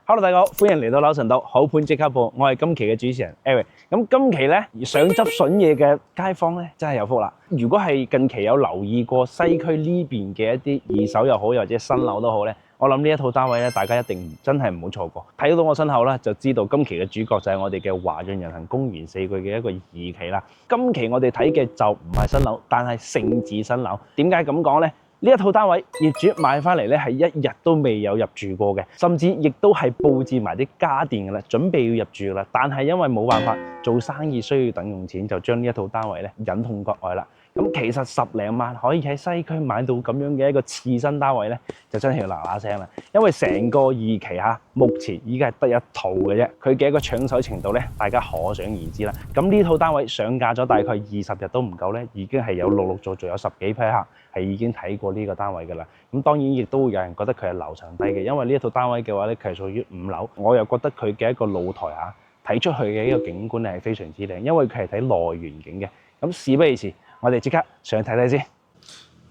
Hello， 大家好，歡迎嚟到樓神道好盤即刻報，我係今期嘅主持人 Eric。咁今期咧想執筍嘢嘅街坊咧真係有福啦！如果係近期有留意過西區呢邊嘅一啲二手又好，又或者新樓都好咧，我諗呢一套單位咧，大家一定真係唔好錯過。睇到我身後咧，就知道今期嘅主角就係我哋嘅華潤人行公園4區嘅一個二期啦。今期我哋睇嘅就唔係新樓，但係盛置新樓。點解咁講咧？呢一套單位業主買翻嚟咧係一日都未有入住過嘅，甚至亦都係佈置埋啲家電嘅啦，準備要入住啦。但係因為冇辦法做生意，需要等用錢，就將呢一套單位咧忍痛割愛啦。咁其實10零萬可以喺西區買到咁樣嘅一個次新單位咧，就真係要嗱嗱聲啦。因為成個二期嚇，目前已經係得一套嘅啫，佢嘅一個搶手程度咧，大家可想而知啦。咁呢套單位上架咗大概20日都唔夠咧，已經係有陸陸續續有10幾批客係已經睇過呢個單位㗎啦。咁當然亦都會有人覺得佢係樓層低嘅，因為呢一套單位嘅話咧，佢係屬於5樓，我又覺得佢嘅一個露台嚇睇出去嘅一個景觀係非常之靚，因為佢係睇內園景嘅。咁事不宜遲，我哋即刻上去睇睇先。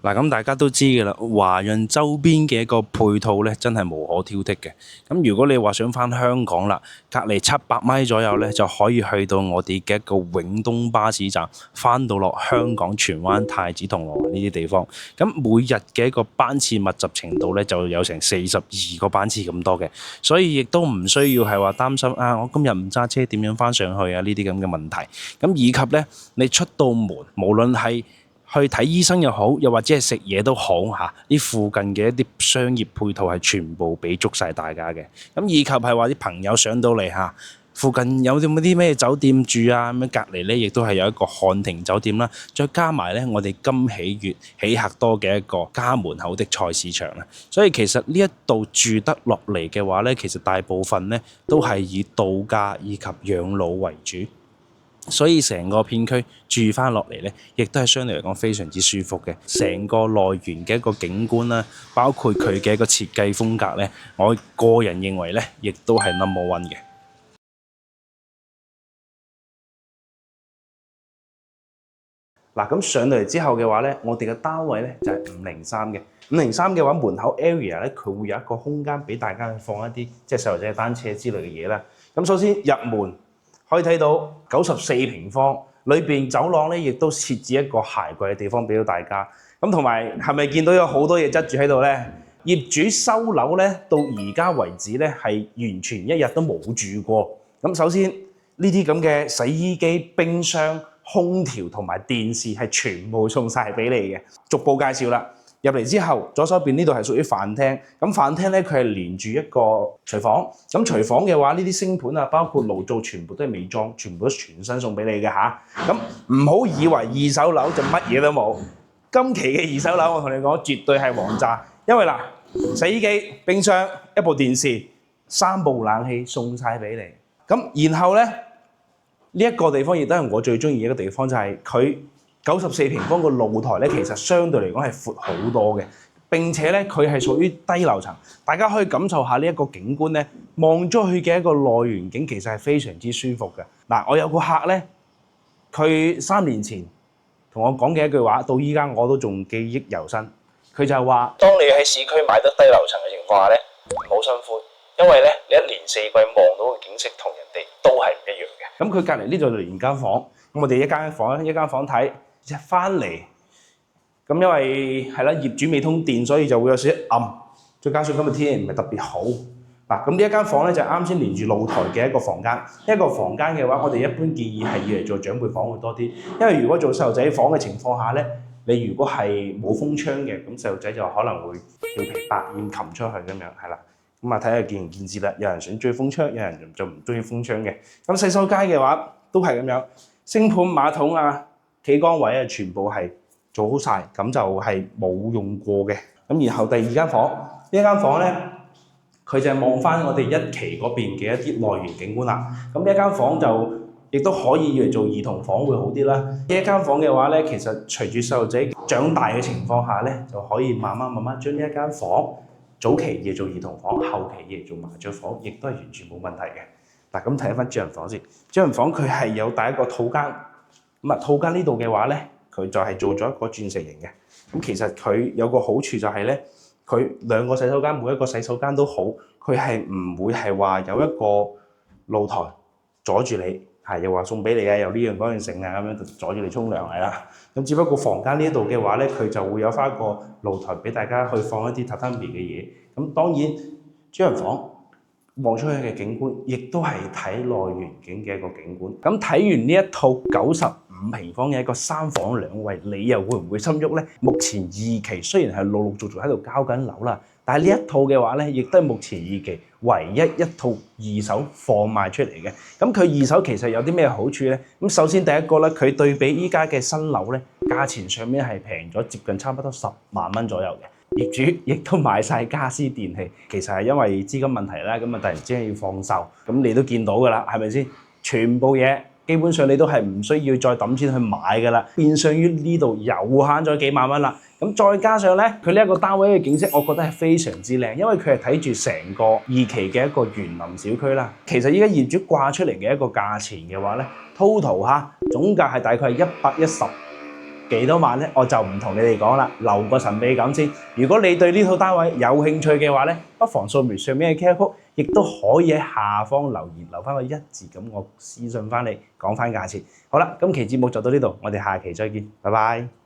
嗱，咁大家都知嘅啦，華潤周邊嘅一個配套咧，真係無可挑剔嘅。咁如果你話想翻香港啦，隔離700米左右咧，就可以去到我哋嘅一個永東巴士站，翻到落香港荃灣、太子、銅鑼灣呢啲地方。咁每日嘅一個班次密集程度咧，就有成42個班次咁多嘅，所以亦都唔需要係話擔心啊，我今日唔揸車點樣翻上去啊呢啲咁嘅問題。咁以及咧，你出到門，無論係去睇醫生又好，又或者係食嘢都好嚇，啲附近嘅一啲商業配套係全部俾足晒大家嘅。咁以及係話啲朋友上到嚟嚇，附近有啲咩酒店住啊？咁隔離咧亦都係有一個漢庭酒店啦，再加埋咧我哋金喜悅喜客多嘅一個家門口的菜市場啦。所以其實呢一度住得落嚟嘅話咧，其實大部分咧都係以度假以及養老為主。所以成個片區住翻落嚟咧，亦都係相對嚟講非常之舒服嘅。成個內園嘅一個景觀啦，包括佢嘅一個設計風格咧，我個人認為咧，亦都係 No.1 嘅。嗱，咁上到嚟之後嘅話咧，我哋嘅單位咧就係503嘅。503嘅話，門口 area 咧，佢會有一個空間俾大家去放一啲即係細路仔嘅單車之類嘅嘢啦。咁首先入門，可以睇到94平方，裏邊走廊咧亦都設置一個鞋櫃嘅地方俾到大家。咁同埋係咪見到有好多嘢擠住喺度咧？業主收樓咧到而家為止咧係完全一日都冇住過。咁首先呢啲咁嘅洗衣機、冰箱、空調同埋電視係全部送晒俾你嘅。逐步介紹啦。入嚟之後，左手邊呢度係屬於飯廳。咁飯廳咧，佢係連住一個廚房。咁廚房嘅話，呢啲星盤啊，包括爐灶，全部都係未裝，全部都全新送俾你嘅嚇。咁唔好以為二手樓就乜嘢都冇。今期嘅二手樓，我同你講，絕對係王炸。因為嗱，洗衣機、冰箱、一部電視、3部冷氣送晒俾你。咁然後咧，呢一個地方亦都係我最中意嘅一個地方，就係佢94平方個露台咧，其實相對嚟講係闊好多嘅。並且咧，佢係屬於低樓層，大家可以感受下呢一個景觀咧，望咗去嘅一個內園景，其實係非常之舒服嘅。嗱，我有個客咧，佢3年前同我講嘅一句話，到依家我都仲記憶猶新。佢就係話：當你喺市區買得低樓層嘅情況下咧，唔好辛苦，因為咧你一年4季望到嘅景色同人哋都係唔一樣嘅。咁佢隔離呢度就連間房，咁我哋一間房睇。一翻嚟，咁因為係啦，業主未通電，所以就會有少少暗。再加上今日天氣唔係特別好，嗱，咁呢一間房咧就啱先連住露台嘅一個房間。一個房間嘅話，我哋一般建議係要嚟做長輩房會多啲，因為如果做細路仔房嘅情況下咧，你如果係冇風窗嘅，咁細路仔就可能會調皮百厭擒出去咁樣，係啦。咁啊睇下見仁見智啦，有人想中意風窗，有人就唔中意風窗嘅。咁洗手間嘅話都係咁樣，星盤馬桶啊。企缸位啊，全部係做好晒，咁就係冇用過嘅。咁然後第二間房，呢間房咧，佢就係望翻我哋1期嗰邊嘅一啲內園景觀啦。咁呢間房就亦都可以嚟做兒童房會好啲啦。呢間房嘅話咧，其實隨住細路仔長大嘅情況下咧，就可以慢慢將呢一間房早期要做兒童房，後期要做麻雀房，亦都係完全冇問題嘅。嗱，咁睇翻主人房先，主人房佢係有帶一個套間。咁啊，套間呢度嘅話咧，佢就係做咗一個鑽石型嘅。咁其實佢有個好處就係咧，佢2個洗手間，每一個洗手間都好，佢係唔會係話有一個露台阻住你，又話送俾你啊，又呢樣嗰樣剩啊咁樣阻住你沖涼係啦。咁只不過房間呢一度嘅話咧，佢就會有翻一個露台俾大家去放一啲榻榻米嘅嘢。咁當然主人房望出去嘅景觀，亦都係睇內園景嘅一個景觀。咁睇完呢一套95平方嘅一個3房2衛，你又會唔會心喐呢？目前二期雖然係陸續喺度交緊樓啦，但係呢一套嘅話咧，亦都係目前二期唯一一套二手放賣出嚟嘅。咁佢二手其實有啲咩好處呢？咁首先第一個咧，佢對比依家嘅新樓咧，價錢上面係平咗接近差不多10萬蚊左右嘅。業主亦都買晒家私電器，其實係因為資金問題啦，咁啊突然之間要放售，咁你都見到㗎啦，係咪先？全部嘢基本上你都係唔需要再揼錢去買㗎啦，變相於呢度又慳咗幾萬蚊啦。咁再加上咧，佢呢一個單位嘅景色，我覺得係非常之靚，因為佢係睇住成個二期嘅一個園林小區啦。其實依家業主掛出嚟嘅一個價錢嘅話咧，total 嚇總價係大概係110幾多萬咧，我就唔同你哋講啦，留個神秘感先。如果你對呢套單位有興趣嘅話咧，不妨掃描上面嘅 QR code，亦都可以喺下方留言留翻個1字，咁我私信翻你講翻價錢。好啦，今期節目就到呢度，我哋下期再見，拜拜。